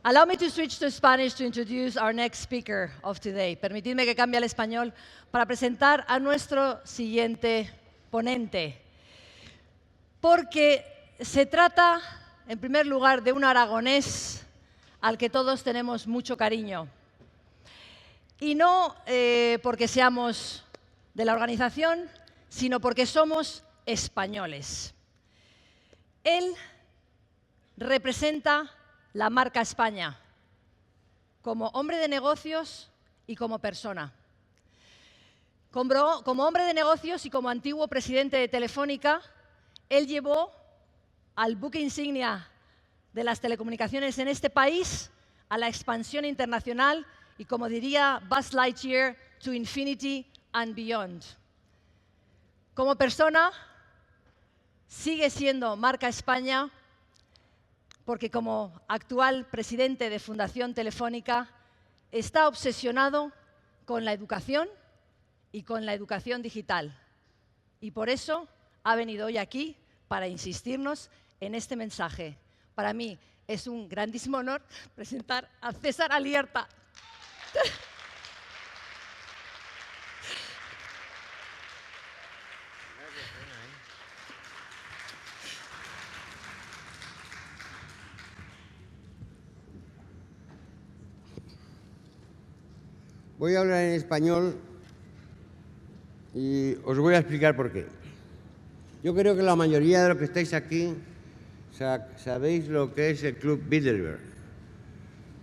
Allow me to switch to Spanish to introduce our next speaker of today. Permitidme que cambie al español para presentar a nuestro siguiente ponente. Porque se trata, en primer lugar, de un aragonés al que todos tenemos mucho cariño. Y no porque seamos de la organización, sino porque somos españoles. Él representa la marca España como hombre de negocios y como persona. Como hombre de negocios y como antiguo presidente de Telefónica, él llevó al buque insignia de las telecomunicaciones en este país a la expansión internacional y, como diría Buzz Lightyear, to infinity and beyond. Como persona, sigue siendo marca España porque como actual presidente de Fundación Telefónica está obsesionado con la educación y con la educación digital. Y por eso ha venido hoy aquí para insistirnos en este mensaje. Para mí es un grandísimo honor presentar a César Alierta. Voy a hablar en español y os voy a explicar por qué. Yo creo que la mayoría de los que estáis aquí sabéis lo que es el Club Bilderberg.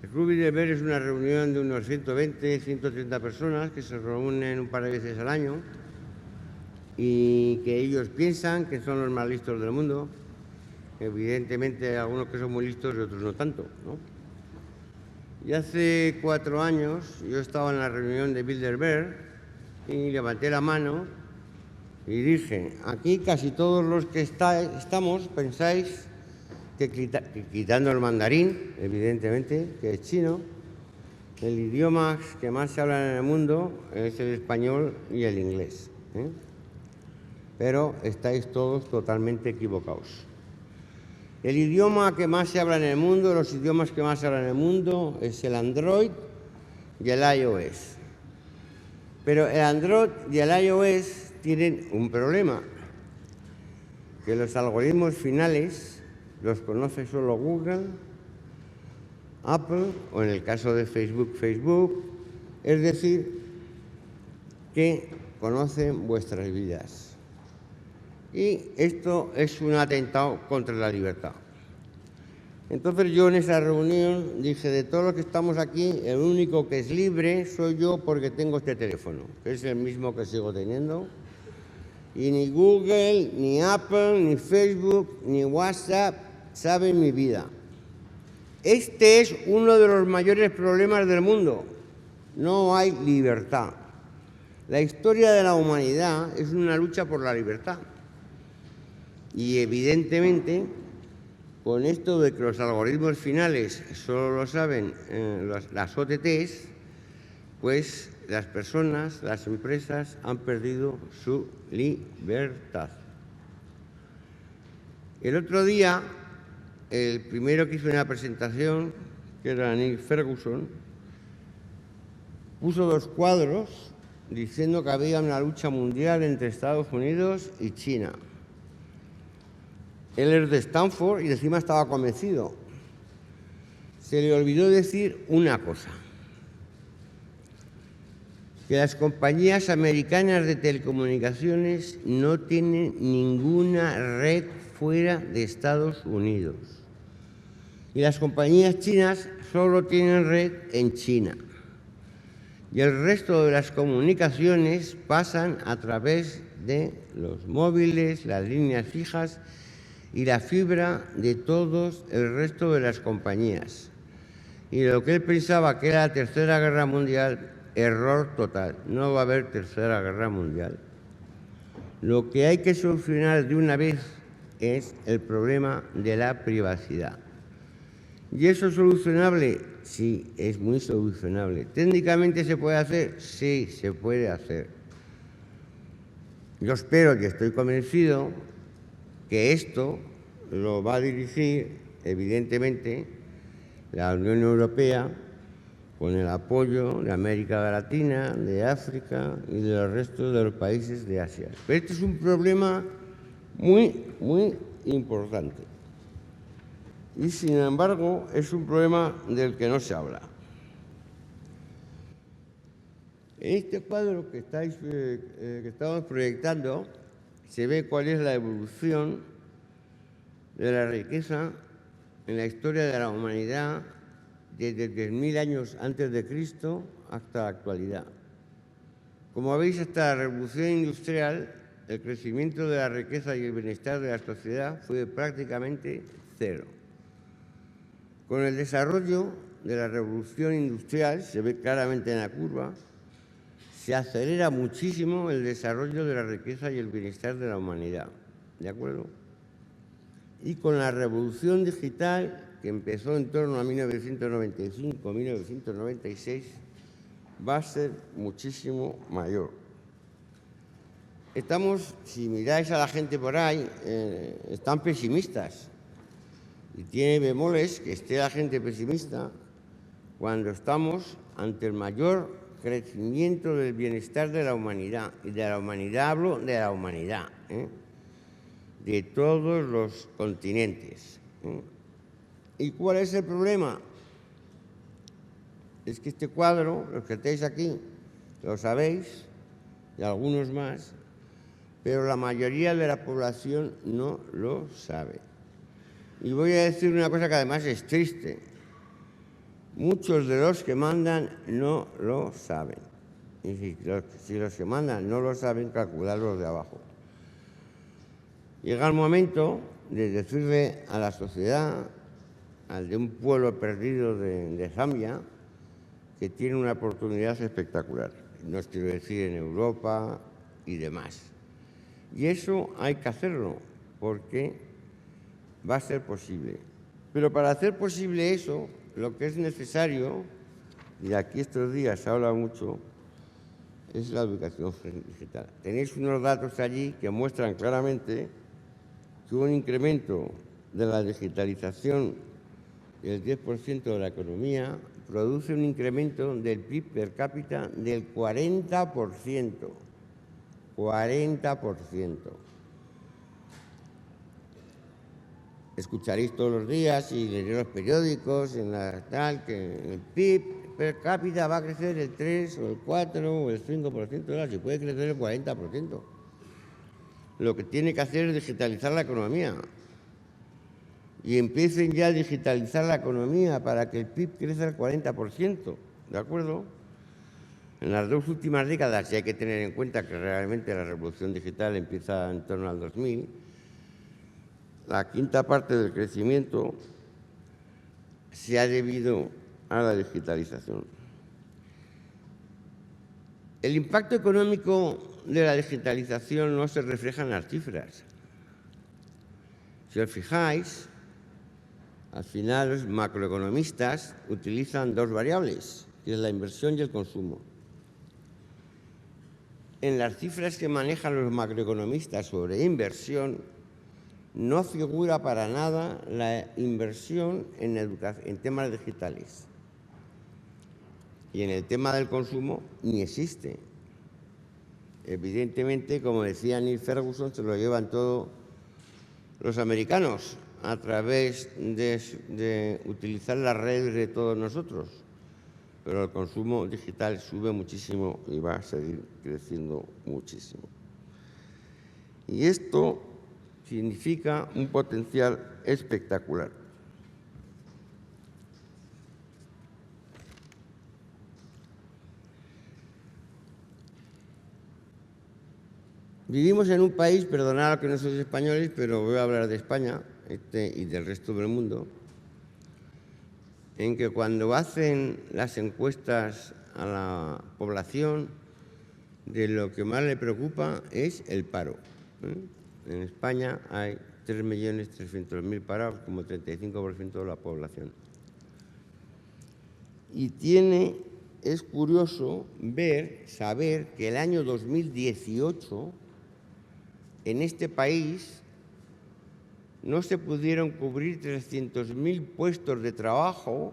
El Club Bilderberg es una reunión de unos 120, 130 personas que se reúnen un par de veces al año y que ellos piensan que son los más listos del mundo. Evidentemente hay algunos que son muy listos y otros no tanto, ¿no? Y hace 4 años yo estaba en la reunión de Bilderberg y levanté la mano y dije, aquí casi todos los que estamos pensáis que quitando el mandarín, evidentemente, que es chino, el idioma que más se habla en el mundo es el español y el inglés, ¿eh? Pero estáis todos totalmente equivocados. El idioma que más se habla en el mundo, los idiomas que más se hablan en el mundo es el Android y el iOS. Pero el Android y el iOS tienen un problema, que los algoritmos finales los conoce solo Google, Apple o en el caso de Facebook, es decir, que conocen vuestras vidas. Y esto es un atentado contra la libertad. Entonces yo en esa reunión dije, de todos los que estamos aquí, el único que es libre soy yo porque tengo este teléfono, que es el mismo que sigo teniendo. Y ni Google, ni Apple, ni Facebook, ni WhatsApp saben mi vida. Este es uno de los mayores problemas del mundo. No hay libertad. La historia de la humanidad es una lucha por la libertad. Y evidentemente, con esto de que los algoritmos finales solo lo saben las OTTs, pues las personas, las empresas han perdido su libertad. El otro día, el primero que hizo una presentación, que era Neil Ferguson, puso 2 cuadros diciendo que había una lucha mundial entre Estados Unidos y China. Él es de Stanford y encima estaba convencido. Se le olvidó decir una cosa, que las compañías americanas de telecomunicaciones no tienen ninguna red fuera de Estados Unidos. Y las compañías chinas solo tienen red en China. Y el resto de las comunicaciones pasan a través de los móviles, las líneas fijas y la fibra de todos el resto de las compañías. Y lo que él pensaba que era la Tercera Guerra Mundial, error total. No va a haber Tercera Guerra Mundial. Lo que hay que solucionar de una vez es el problema de la privacidad. ¿Y eso es solucionable? Sí, es muy solucionable. ¿Técnicamente se puede hacer? Sí, se puede hacer. Yo espero y estoy convencido que esto lo va a dirigir, evidentemente, la Unión Europea, con el apoyo de América Latina, de África y de los restos de los países de Asia. Pero este es un problema muy, muy importante. Y, sin embargo, es un problema del que no se habla. En este cuadro que estamos proyectando se ve cuál es la evolución de la riqueza en la historia de la humanidad desde 10.000 años antes de Cristo hasta la actualidad. Como veis, hasta la revolución industrial, el crecimiento de la riqueza y el bienestar de la sociedad fue prácticamente cero. Con el desarrollo de la revolución industrial, se ve claramente en la curva, se acelera muchísimo el desarrollo de la riqueza y el bienestar de la humanidad. ¿De acuerdo? Y con la revolución digital, que empezó en torno a 1995-1996, va a ser muchísimo mayor. Si miráis a la gente por ahí, están pesimistas. Y tiene bemoles que esté la gente pesimista cuando estamos ante el mayor crecimiento del bienestar de la humanidad. Y de la humanidad hablo de la humanidad, de todos los continentes. ¿Y cuál es el problema? Es que este cuadro, los que estáis aquí, lo sabéis, y algunos más, pero la mayoría de la población no lo sabe. Y voy a decir una cosa que además es triste. Muchos de los que mandan no lo saben. Y si los que mandan no lo saben, calcular los de abajo. Llega el momento de decirle a la sociedad, al de un pueblo perdido de Zambia, que tiene una oportunidad espectacular. No os quiero decir en Europa y demás. Y eso hay que hacerlo, porque va a ser posible. Pero para hacer posible eso, lo que es necesario, y aquí estos días se habla mucho, es la educación digital. Tenéis unos datos allí que muestran claramente que hubo un incremento de la digitalización del 10% de la economía, produce un incremento del PIB per cápita del 40%. 40%. Escucharéis todos los días y leeréis los periódicos que el PIB per cápita va a crecer el 3 o el 4 o el 5%, si puede crecer el 40%. Lo que tiene que hacer es digitalizar la economía. Y empiecen ya a digitalizar la economía para que el PIB crezca al 40%, ¿de acuerdo? En las 2 últimas décadas, y hay que tener en cuenta que realmente la revolución digital empieza en torno al 2000, la quinta parte del crecimiento se ha debido a la digitalización. El impacto económico de la digitalización no se refleja en las cifras. Si os fijáis, al final los macroeconomistas utilizan 2 variables, que es la inversión y el consumo. En las cifras que manejan los macroeconomistas sobre inversión, no figura para nada la inversión en temas digitales. Y en el tema del consumo ni existe. Evidentemente, como decía Neil Ferguson, se lo llevan todo los americanos a través de utilizar las redes de todos nosotros. Pero el consumo digital sube muchísimo y va a seguir creciendo muchísimo. Y esto significa un potencial espectacular. Vivimos en un país, perdonad que no sois españoles, pero voy a hablar de España y del resto del mundo, en que cuando hacen las encuestas a la población, de lo que más le preocupa es el paro. En España hay 3.300.000 parados, como 35% de la población. Y es curioso saber que el año 2018, en este país, no se pudieron cubrir 300.000 puestos de trabajo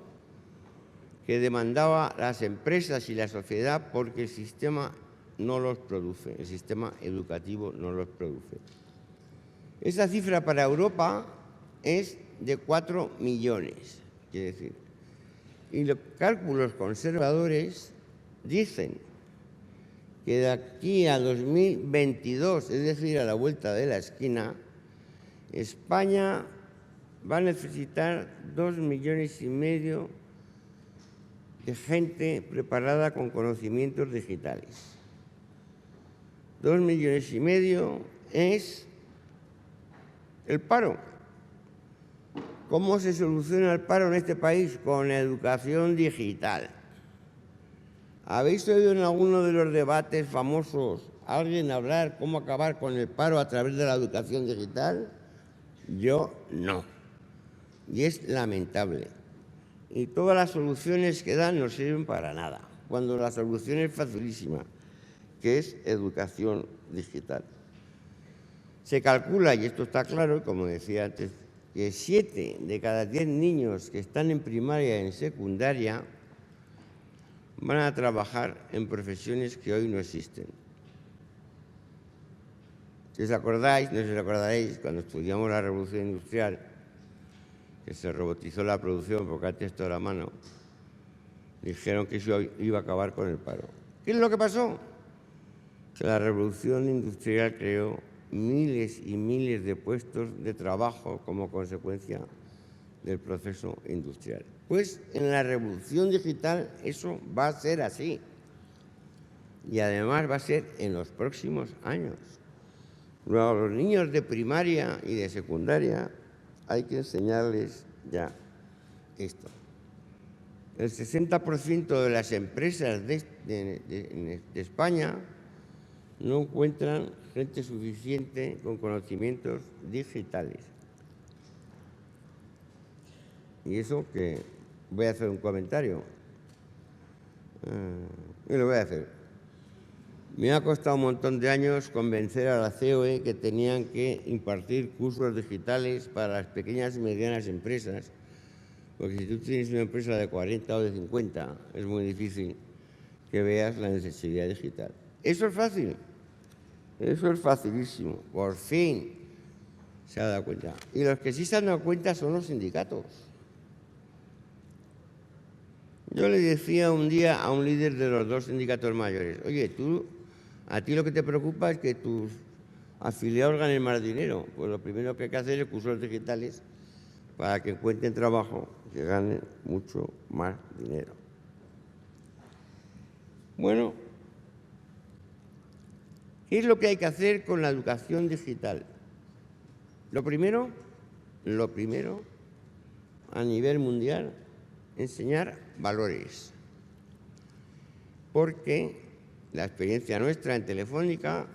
que demandaba las empresas y la sociedad porque el sistema no los produce, el sistema educativo no los produce. Esa cifra para Europa es de 4 millones, quiere decir. Y los cálculos conservadores dicen que de aquí a 2022, es decir, a la vuelta de la esquina, España va a necesitar 2,5 millones de gente preparada con conocimientos digitales. 2,5 millones es el paro. ¿Cómo se soluciona el paro en este país? Con educación digital. ¿Habéis oído en alguno de los debates famosos a alguien hablar cómo acabar con el paro a través de la educación digital? Yo no. Y es lamentable. Y todas las soluciones que dan no sirven para nada, cuando la solución es facilísima, que es educación digital. Se calcula, y esto está claro, como decía antes, que 7 de cada 10 niños que están en primaria y en secundaria van a trabajar en profesiones que hoy no existen. Si os acordáis, no sé si os acordaréis, cuando estudiamos la Revolución Industrial, que se robotizó la producción porque antes todo era a mano, dijeron que eso iba a acabar con el paro. ¿Qué es lo que pasó? Que la Revolución Industrial creó miles y miles de puestos de trabajo como consecuencia del proceso industrial. Pues en la revolución digital eso va a ser así. Y además va a ser en los próximos años. Luego, a los niños de primaria y de secundaria hay que enseñarles ya esto. El 60% de las empresas de España no encuentran gente suficiente con conocimientos digitales. Y eso que voy a hacer un comentario. Y lo voy a hacer. Me ha costado un montón de años convencer a la COE que tenían que impartir cursos digitales para las pequeñas y medianas empresas, porque si tú tienes una empresa de 40 o de 50, es muy difícil que veas la necesidad digital. Eso es fácil. Eso es facilísimo. Por fin se ha dado cuenta. Y los que sí se han dado cuenta son los sindicatos. Yo le decía un día a un líder de los 2 sindicatos mayores, oye, a ti lo que te preocupa es que tus afiliados ganen más dinero. Pues lo primero que hay que hacer es cursos digitales para que encuentren trabajo, que ganen mucho más dinero. Bueno, ¿qué es lo que hay que hacer con la educación digital? Lo primero, a nivel mundial, enseñar valores. Porque la experiencia nuestra en Telefónica,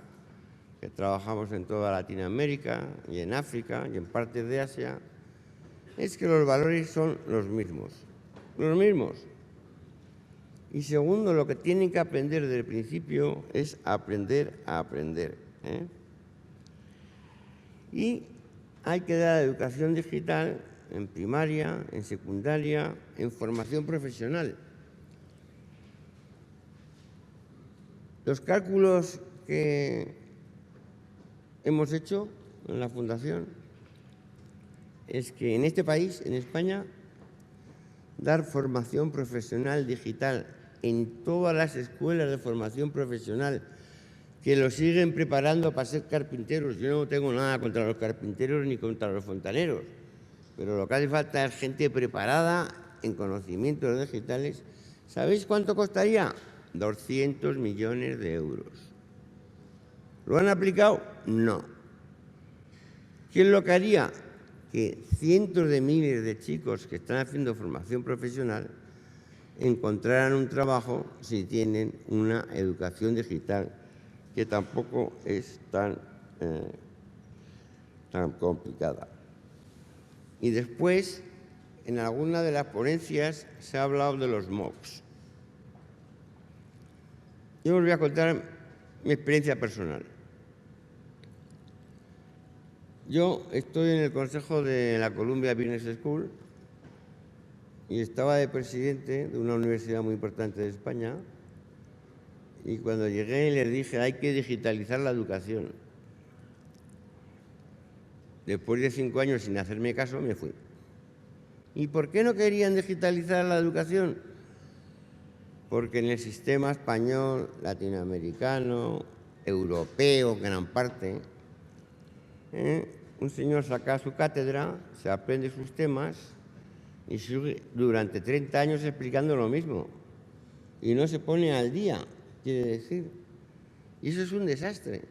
que trabajamos en toda Latinoamérica y en África y en partes de Asia, es que los valores son los mismos. Los mismos. Y segundo, lo que tienen que aprender desde el principio es aprender a aprender. Y hay que dar educación digital en primaria, en secundaria, en formación profesional. Los cálculos que hemos hecho en la Fundación es que en este país, en España, dar formación profesional digital en todas las escuelas de formación profesional que los siguen preparando para ser carpinteros. Yo no tengo nada contra los carpinteros ni contra los fontaneros, pero lo que hace falta es gente preparada en conocimientos digitales. ¿Sabéis cuánto costaría? 200 millones de euros. ¿Lo han aplicado? No. ¿Qué es lo que haría? Que cientos de miles de chicos que están haciendo formación profesional encontraran un trabajo si tienen una educación digital, que tampoco es tan complicada. Y después, en alguna de las ponencias se ha hablado de los MOOCs. Yo os voy a contar mi experiencia personal. Yo estoy en el consejo de la Columbia Business School y estaba de presidente de una universidad muy importante de España, y cuando llegué les dije, hay que digitalizar la educación. Después de 5 años sin hacerme caso, me fui. ¿Y por qué no querían digitalizar la educación? Porque en el sistema español, latinoamericano, europeo, gran parte, un señor saca su cátedra, se aprende sus temas y sigue durante 30 años explicando lo mismo. Y no se pone al día, quiere decir. Y eso es un desastre.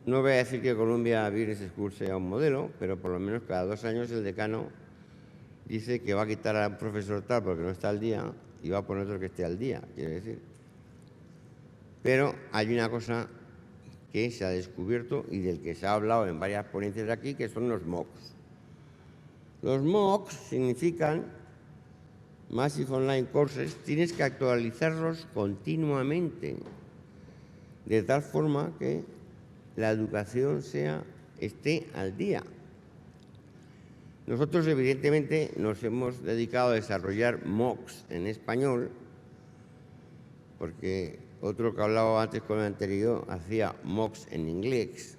No voy a decir que Columbia Business School sea un modelo, pero por lo menos cada 2 años el decano dice que va a quitar a un profesor tal porque no está al día y va a poner otro que esté al día, quiere decir. Pero hay una cosa que se ha descubierto y del que se ha hablado en varias ponencias de aquí, que son los MOOCs. Los MOOCs significan Massive Online Courses, tienes que actualizarlos continuamente, de tal forma que la educación esté al día. Nosotros, evidentemente, nos hemos dedicado a desarrollar MOOCs en español, porque otro que hablaba antes con el anterior hacía MOOCs en inglés,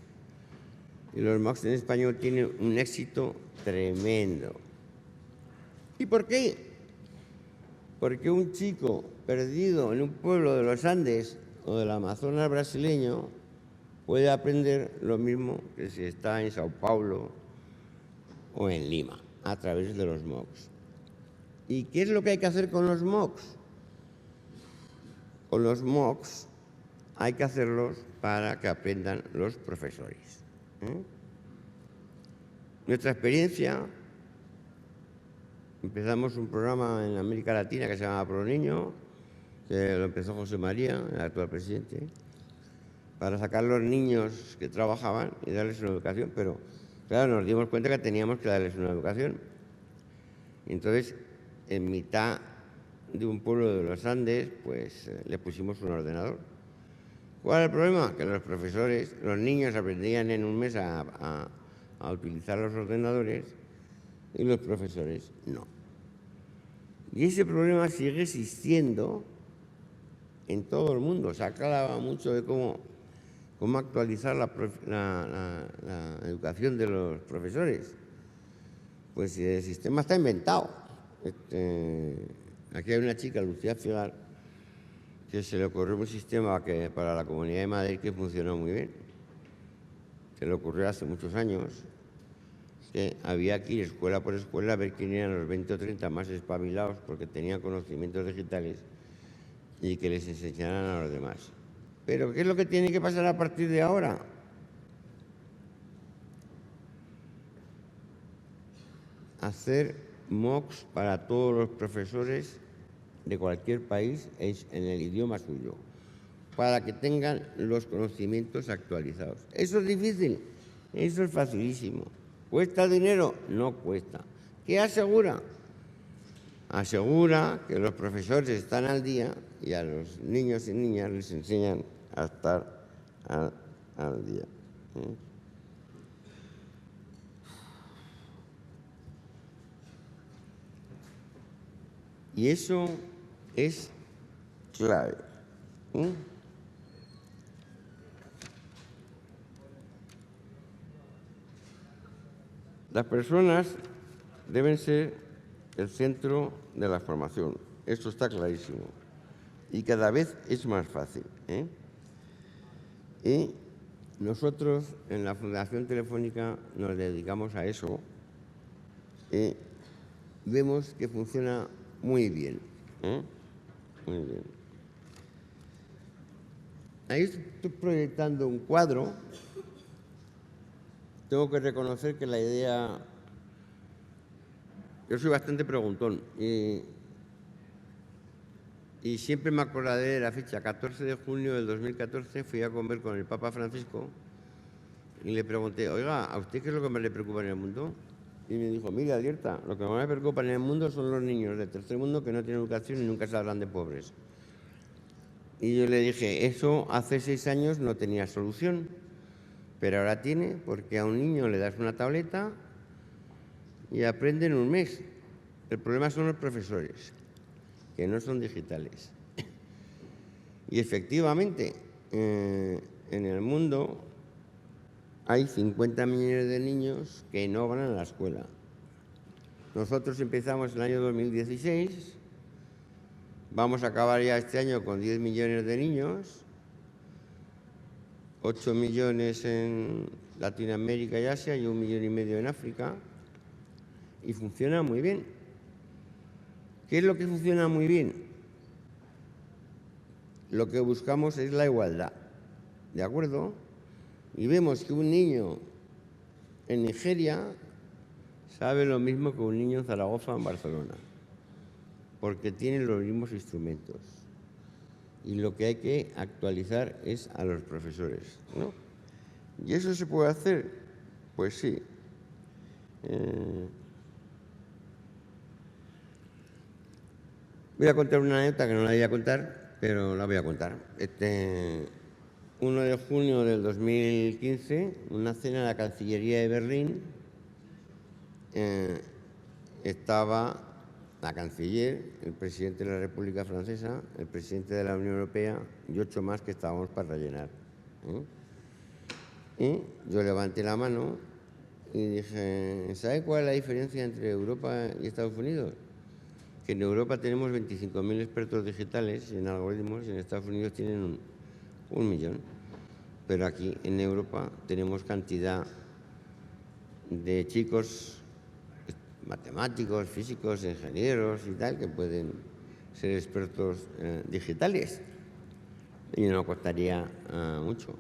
y los MOOCs en español tienen un éxito tremendo. ¿Y por qué? Porque un chico perdido en un pueblo de los Andes o del Amazonas brasileño puede aprender lo mismo que si está en Sao Paulo o en Lima, a través de los MOOCs. ¿Y qué es lo que hay que hacer con los MOOCs? Con los MOOCs hay que hacerlos para que aprendan los profesores. Nuestra experiencia, empezamos un programa en América Latina que se llama ProNiño, que lo empezó José María, el actual presidente, para sacar los niños que trabajaban y darles una educación, pero claro, nos dimos cuenta que teníamos que darles una educación. Y entonces, en mitad de un pueblo de los Andes, pues le pusimos un ordenador. ¿Cuál es el problema? Que los profesores, los niños aprendían en un mes a utilizar los ordenadores y los profesores no. Y ese problema sigue existiendo en todo el mundo. Se aclara mucho de cómo actualizar la educación de los profesores. Pues el sistema está inventado. Aquí hay una chica, Lucía Figar, que se le ocurrió un sistema que para la Comunidad de Madrid que funcionó muy bien. Se le ocurrió hace muchos años, que había que ir escuela por escuela a ver quién eran los 20 o 30 más espabilados porque tenían conocimientos digitales y que les enseñaran a los demás. Pero ¿qué es lo que tiene que pasar a partir de ahora? Hacer MOOCs para todos los profesores de cualquier país en el idioma suyo, para que tengan los conocimientos actualizados. ¿Eso es difícil? Eso es facilísimo. ¿Cuesta dinero? No cuesta. ¿Qué asegura? Asegura que los profesores están al día y a los niños y niñas les enseñan a estar al día. Y eso es clave. Las personas deben ser el centro de la formación. Esto está clarísimo. Y cada vez es más fácil. Y nosotros en la Fundación Telefónica nos dedicamos a eso y vemos que funciona muy bien. Muy bien. Ahí estoy proyectando un cuadro. Tengo que reconocer que la idea... Yo soy bastante preguntón y siempre me acordaré de la fecha, 14 de junio del 2014, fui a comer con el Papa Francisco y le pregunté, oiga, ¿a usted qué es lo que más le preocupa en el mundo? Y me dijo, mira, Alerta, lo que más me preocupa en el mundo son los niños del tercer mundo que no tienen educación y nunca saldrán de pobres. Y yo le dije, eso hace 6 años no tenía solución, pero ahora tiene, porque a un niño le das una tableta y aprende en un mes. El problema son los profesores, que no son digitales. Y efectivamente, en el mundo hay 50 millones de niños que no van a la escuela. Nosotros empezamos el año 2016, vamos a acabar ya este año con 10 millones de niños, 8 millones en Latinoamérica y Asia y 1,5 millones en África, y funciona muy bien. ¿Qué es lo que funciona muy bien? Lo que buscamos es la igualdad, ¿de acuerdo? Y vemos que un niño en Nigeria sabe lo mismo que un niño en Zaragoza o en Barcelona, porque tienen los mismos instrumentos. Y lo que hay que actualizar es a los profesores, ¿no? ¿Y eso se puede hacer? Pues sí. Voy a contar una anécdota que no la voy a contar, pero la voy a contar. 1 de junio del 2015, una cena en la Cancillería de Berlín, estaba la canciller, el presidente de la República Francesa, el presidente de la Unión Europea y 8 más que estábamos para rellenar. Y yo levanté la mano y dije, ¿sabe cuál es la diferencia entre Europa y Estados Unidos? Que en Europa tenemos 25.000 expertos digitales en algoritmos y en Estados Unidos tienen 1 millón. Pero aquí en Europa tenemos cantidad de chicos matemáticos, físicos, ingenieros y tal, que pueden ser expertos digitales. Y no costaría mucho.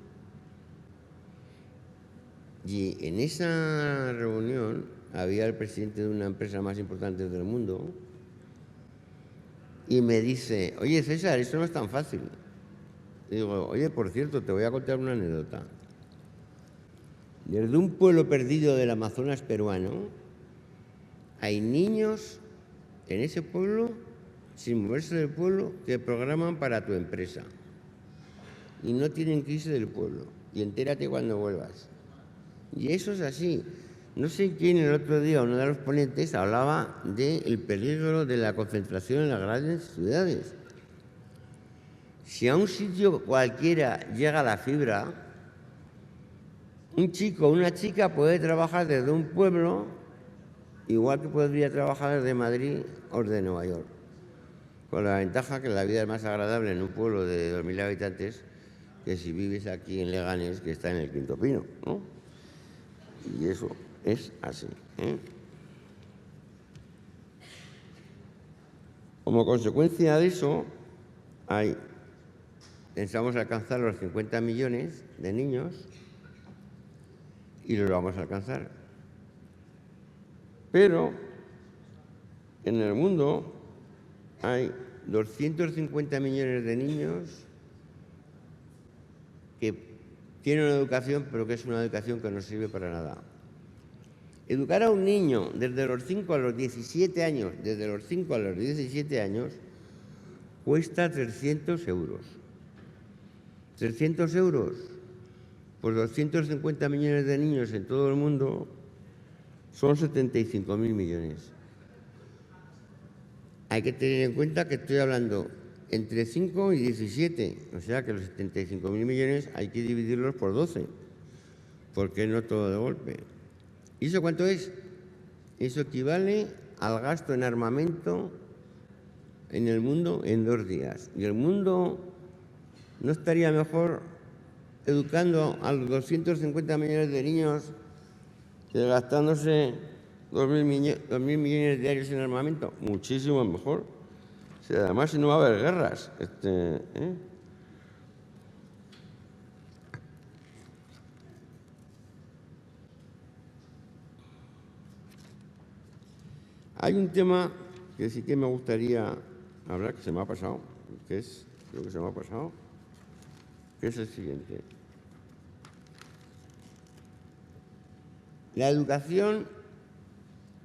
Y en esa reunión había el presidente de una empresa más importante del mundo y me dice, oye César, eso no es tan fácil. Y digo, oye, por cierto, te voy a contar una anécdota. Desde un pueblo perdido del Amazonas peruano, hay niños en ese pueblo, sin moverse del pueblo, que programan para tu empresa. Y no tienen que irse del pueblo. Y entérate cuando vuelvas. Y eso es así. No sé quién el otro día, uno de los ponentes, hablaba del peligro de la concentración en las grandes ciudades. Si a un sitio cualquiera llega la fibra, un chico o una chica puede trabajar desde un pueblo igual que podría trabajar desde Madrid o de Nueva York. Con la ventaja que la vida es más agradable en un pueblo de 2.000 habitantes que si vives aquí en Leganés, que está en el Quinto Pino, ¿no? Y eso es así, ¿eh? Como consecuencia de eso, pensamos alcanzar los 50 millones de niños y los vamos a alcanzar. Pero en el mundo hay 250 millones de niños que tienen una educación, pero que es una educación que no sirve para nada. Educar a un niño desde los 5 a los 17 años, cuesta 300 euros. 300 euros por 250 millones de niños en todo el mundo son 75.000 millones. Hay que tener en cuenta que estoy hablando entre 5 y 17, o sea que los 75.000 millones hay que dividirlos por 12, porque no todo de golpe. ¿Y eso cuánto es? Eso equivale al gasto en armamento en el mundo en 2 días. Y el mundo no estaría mejor educando a los 250 millones de niños que gastándose 2.000 millones diarios en armamento. Muchísimo mejor. O sea, además, si no va a haber guerras. Hay un tema que sí que me gustaría hablar, que se me ha pasado, que es el siguiente. La educación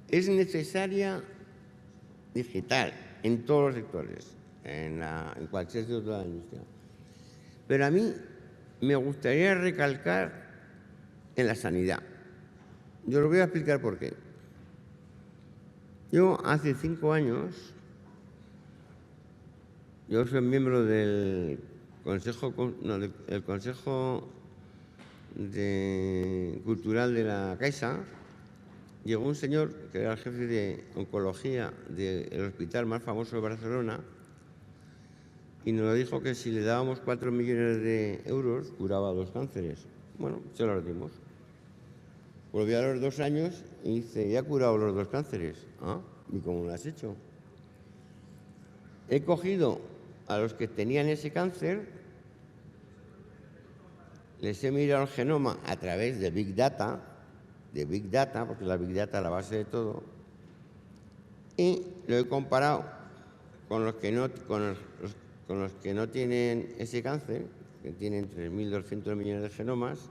es necesaria digital en todos los sectores, en cualquier sector de la industria. Pero a mí me gustaría recalcar en la sanidad. Yo lo voy a explicar por qué. Yo hace 5 años, yo soy miembro del Consejo Cultural de la Caixa. Llegó un señor que era el jefe de oncología del hospital más famoso de Barcelona y nos dijo que si le dábamos 4 millones de euros curaba 2 cánceres. Bueno, se los dimos. Volvió a los 2 años y dice, ya he curado los 2 cánceres. ¿Ah? ¿Y cómo lo has hecho? He cogido a los que tenían ese cáncer, les he mirado el genoma a través de Big Data, porque la Big Data es la base de todo, y lo he comparado con los que no tienen ese cáncer, que tienen 3.200 millones de genomas,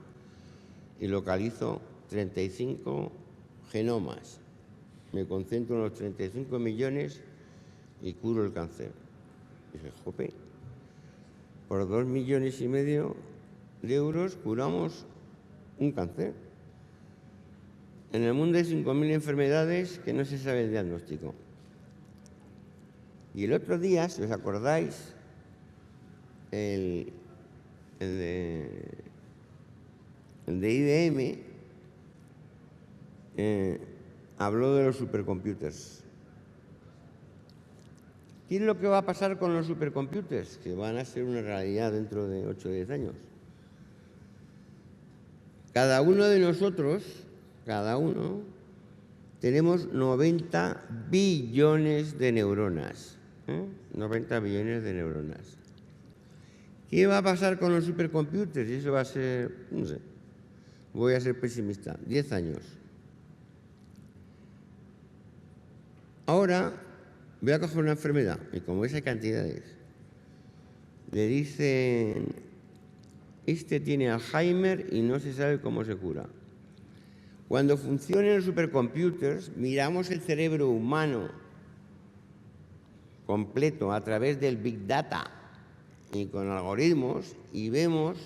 y localizo 35 genomas. Me concentro en los 35 millones y curo el cáncer. Y dije, jope, por 2,5 millones de euros curamos un cáncer. En el mundo hay 5.000 enfermedades que no se sabe el diagnóstico. Y el otro día, si os acordáis, el de IBM habló de los supercomputers. ¿Qué es lo que va a pasar con los supercomputers? Que van a ser una realidad dentro de 8 o 10 años. Cada uno de nosotros, tenemos 90 billones de neuronas. 90 billones de neuronas. ¿Qué va a pasar con los supercomputers? Y eso va a ser, no sé, voy a ser pesimista, 10 años. Ahora voy a coger una enfermedad, y como ves hay cantidades, le dicen, este tiene Alzheimer y no se sabe cómo se cura. Cuando funcionen los supercomputers, miramos el cerebro humano completo a través del Big Data y con algoritmos y vemos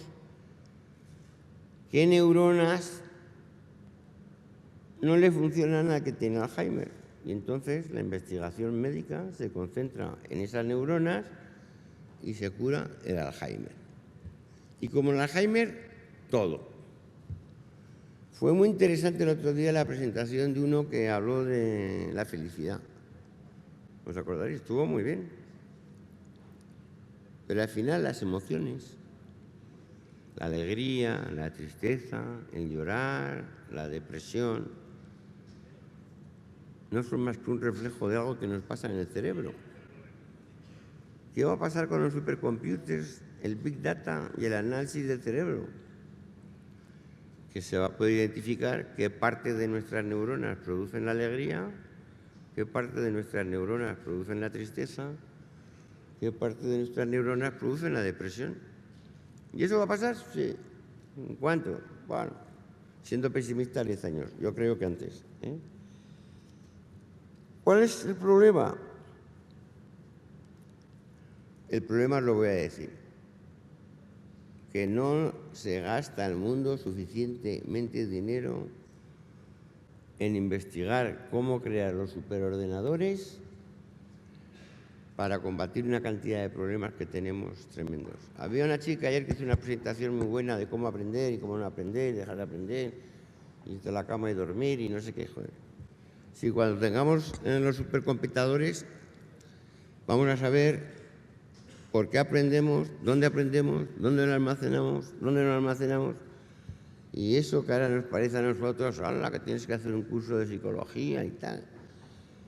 qué neuronas no le funcionan al que tiene Alzheimer. Y entonces la investigación médica se concentra en esas neuronas y se cura el Alzheimer. Y como el Alzheimer, todo. Fue muy interesante el otro día la presentación de uno que habló de la felicidad. ¿Os acordaréis? Estuvo muy bien. Pero al final las emociones, la alegría, la tristeza, el llorar, la depresión, no son más que un reflejo de algo que nos pasa en el cerebro. ¿Qué va a pasar con los supercomputers, el Big Data y el análisis del cerebro? Que se va a poder identificar qué parte de nuestras neuronas producen la alegría, qué parte de nuestras neuronas producen la tristeza, qué parte de nuestras neuronas producen la depresión. ¿Y eso va a pasar? Sí. ¿En cuánto? Bueno, siendo pesimista, 10 años. Yo creo que antes. ¿Cuál es el problema? El problema lo voy a decir. Que no se gasta el mundo suficientemente dinero en investigar cómo crear los superordenadores para combatir una cantidad de problemas que tenemos tremendos. Había una chica ayer que hizo una presentación muy buena de cómo aprender y cómo no aprender, dejar de aprender, irte a la cama y dormir y no sé qué, joder. Si cuando tengamos los supercomputadores vamos a saber por qué aprendemos, dónde lo almacenamos, y eso que ahora nos parece a nosotros, ¡hala!, que tienes que hacer un curso de psicología y tal.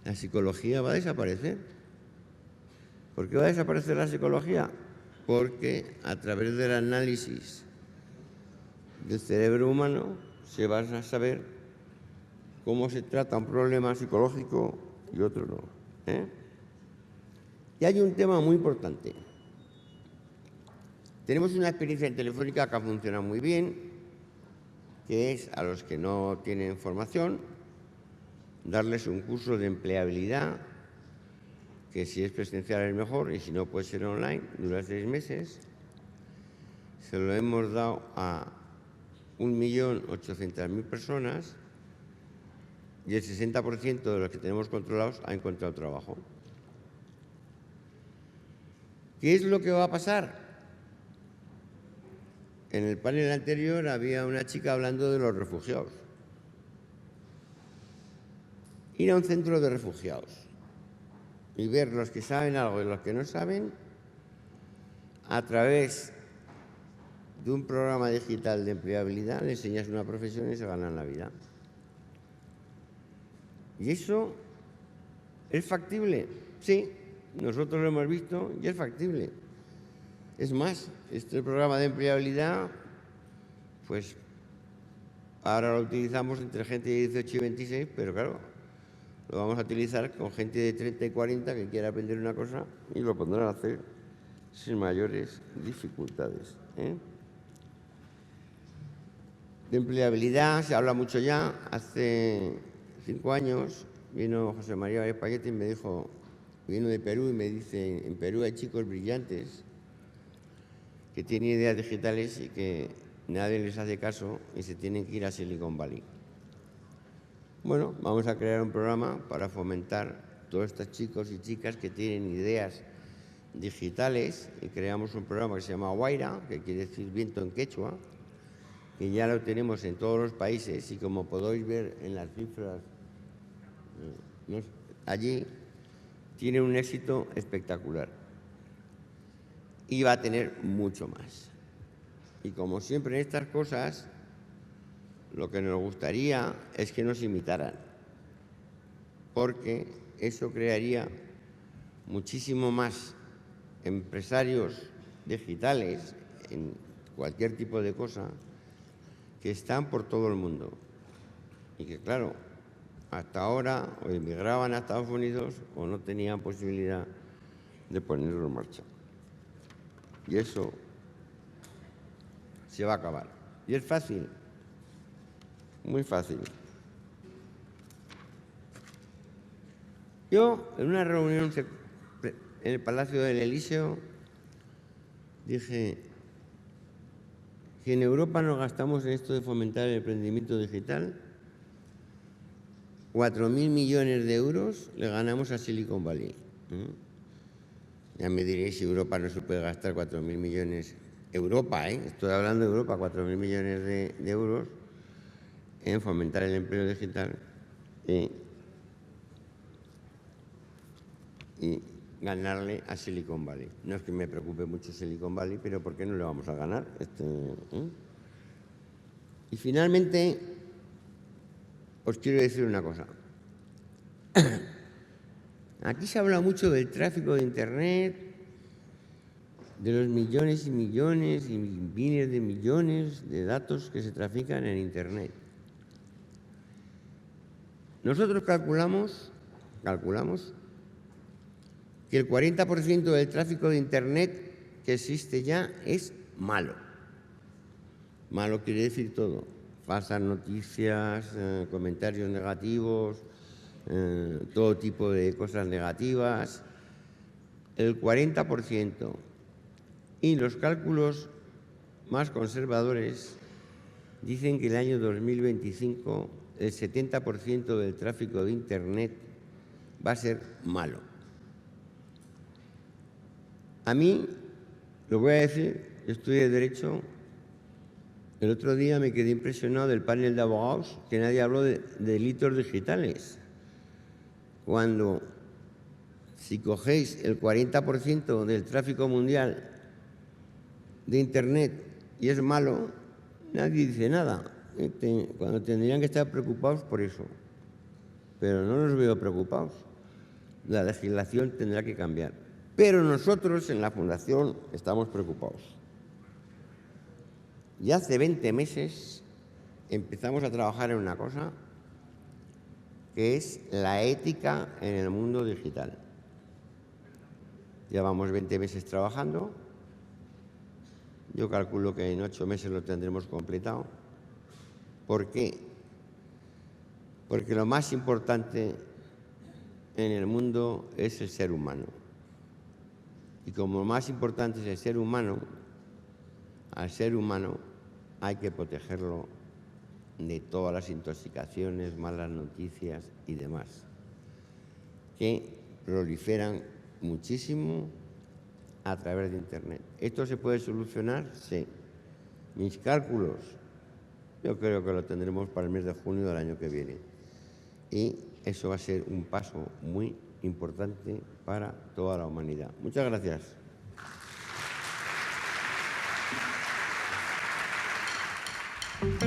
La psicología va a desaparecer. ¿Por qué va a desaparecer la psicología? Porque a través del análisis del cerebro humano se va a saber cómo se trata un problema psicológico y otro no. Y hay un tema muy importante. Tenemos una experiencia en Telefónica que ha funcionado muy bien, que es a los que no tienen formación, darles un curso de empleabilidad, que si es presencial es mejor y si no puede ser online, dura 6 meses. Se lo hemos dado a 1.800.000 personas y el 60% de los que tenemos controlados ha encontrado trabajo. ¿Qué es lo que va a pasar? En el panel anterior había una chica hablando de los refugiados. Ir a un centro de refugiados y ver los que saben algo y los que no saben a través de un programa digital de empleabilidad, le enseñas una profesión y se ganan la vida. ¿Y eso es factible? Sí, nosotros lo hemos visto y es factible. Es más, este programa de empleabilidad, pues ahora lo utilizamos entre gente de 18 y 26, pero claro, lo vamos a utilizar con gente de 30 y 40 que quiera aprender una cosa y lo podrán hacer sin mayores dificultades. De empleabilidad se habla mucho ya. Hace 5 años vino José María Espaguete y me dijo, vino de Perú y me dice, en Perú hay chicos brillantes que tienen ideas digitales y que nadie les hace caso y se tienen que ir a Silicon Valley. Bueno, vamos a crear un programa para fomentar todos estos chicos y chicas que tienen ideas digitales y creamos un programa que se llama Guaira, que quiere decir viento en quechua, que ya lo tenemos en todos los países y como podéis ver en las cifras, allí tiene un éxito espectacular y va a tener mucho más. Y como siempre en estas cosas, lo que nos gustaría es que nos imitaran, porque eso crearía muchísimo más empresarios digitales en cualquier tipo de cosa que están por todo el mundo y que, claro, hasta ahora o emigraban a Estados Unidos o no tenían posibilidad de ponerlo en marcha. Y eso se va a acabar. Y es fácil, muy fácil. Yo, en una reunión en el Palacio del Elíseo, dije que en Europa nos gastamos en esto de fomentar el emprendimiento digital 4.000 millones de euros le ganamos a Silicon Valley. Ya me diréis si Europa no se puede gastar 4.000 millones. Europa, estoy hablando de Europa, 4.000 millones de euros en fomentar el empleo digital y ganarle a Silicon Valley. No es que me preocupe mucho Silicon Valley, pero ¿por qué no le vamos a ganar? Y finalmente, os quiero decir una cosa. Aquí se habla mucho del tráfico de Internet, de los millones y millones y miles de millones de datos que se trafican en Internet. Nosotros calculamos que el 40% del tráfico de Internet que existe ya es malo. Malo quiere decir todo. Falsas noticias, comentarios negativos, todo tipo de cosas negativas. El 40%. Y los cálculos más conservadores dicen que el año 2025 el 70% del tráfico de Internet va a ser malo. A mí, lo voy a decir, yo estudié Derecho. El otro día me quedé impresionado del panel de abogados que nadie habló de delitos digitales. Cuando, si cogéis el 40% del tráfico mundial de Internet y es malo, nadie dice nada. Cuando tendrían que estar preocupados por eso. Pero no los veo preocupados. La legislación tendrá que cambiar. Pero nosotros en la Fundación estamos preocupados. Y hace 20 meses empezamos a trabajar en una cosa que es la ética en el mundo digital. Llevamos 20 meses trabajando. Yo calculo que en 8 meses lo tendremos completado. ¿Por qué? Porque lo más importante en el mundo es el ser humano. Y como lo más importante es el ser humano, al ser humano hay que protegerlo de todas las intoxicaciones, malas noticias y demás, que proliferan muchísimo a través de Internet. ¿Esto se puede solucionar? Sí. Mis cálculos, yo creo que lo tendremos para el mes de junio del año que viene. Y eso va a ser un paso muy importante para toda la humanidad. Muchas gracias.